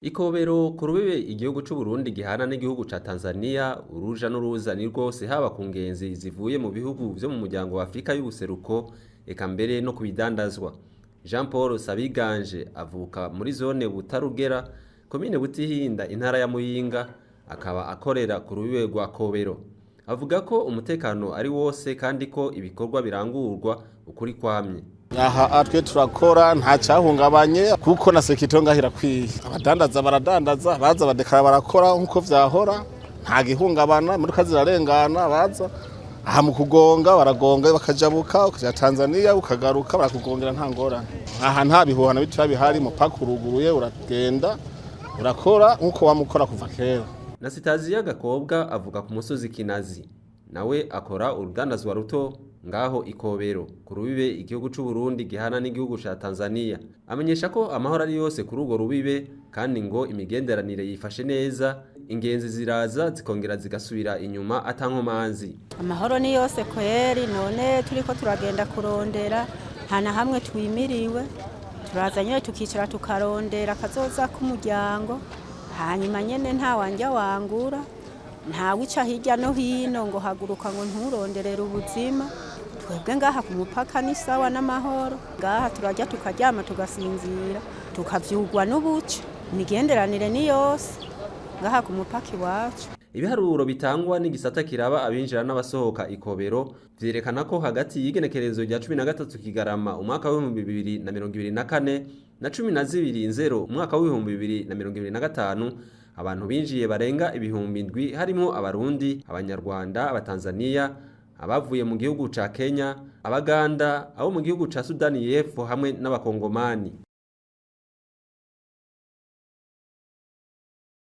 Ikobero ku rubibe igihugu c'Uburundi gihana n'igihugu ca Tanzania, uruja n'uruza ni rwose haba ku ngenzi zivuye mu bihugu vyo mu muryango wa Afrika y'ubuseruko, eka mbere no kubidandazwa. Jean Paul Sabiganje avuka muri zone Butarugera, komine Butihinda, intara ya Muyinga, akaba akorera ku rubibe rwa Kobero. Avuga ko umutekano ari wose kandi ko ibikorwa birangurwa ukuri kwamye. Aha atwe turakora nta cyahungabanye kuko na sekitonga hirakwiye. Abadandaza baradandaza, baza badekara barakora nkuko vyahora, nta gihungabana, muri kazi rarengana baza. Aha mu kugonga baragonga bakajabuka ukaja Tanzania ukagaruka barakugongera nta ngorane. Aha nta bihuhana bitira bihari, mupaka uruguruye uragenda urakora nkuko wamukora kuva kera. Na Sitaziya Gakobwa avuga ku musozi Kinazi, nawe akora urudandazwa ruto ngaho Ikobero ku rubibe igihugu c'Uburundi gihana n'igihugu ca Tanzania. Amenyesha ko amahoro ari yose kuri urwo rubibe kandi ngo imigenderanire yifashe neza, ingenzi ziraza zikongera zigasubira inyuma atankomanzi. Amahoro ni yose kweri, none turiko turagenda kurondera hana hamwe twimiriwe, turaza nyene tukicara tukarondera kazoza k'umuryango, hanyuma nyene nta wanja wangura, nta wica hirya no hino ngo haguruka ngo nturonderere ubuzima. Twebwe ngaha ku mupaka ni sawa n'amahoro, ngaha turajya tukaryama tugasinzira tukavyugwa n'ubuce, imigenderanire ni yose ngaha ku mupaka iwacu. Ibiharuro bitangwa n'igisata kiraba abinjira n'abasohoka Ikobero vyerekana ko hagati y'igenekerezo rya 13 Kigarama umwaka wa 2024 na 12 Nzero umwaka wa 2025 abantu binjiye barenga ibihumbi 7 harimo abarundi, abanyarwanda, abatanzania, abavuye mu gihugu ca Kenya, abaganda, abo mu gihugu ca Sudani y'Epfo hamwe n'abakongomani.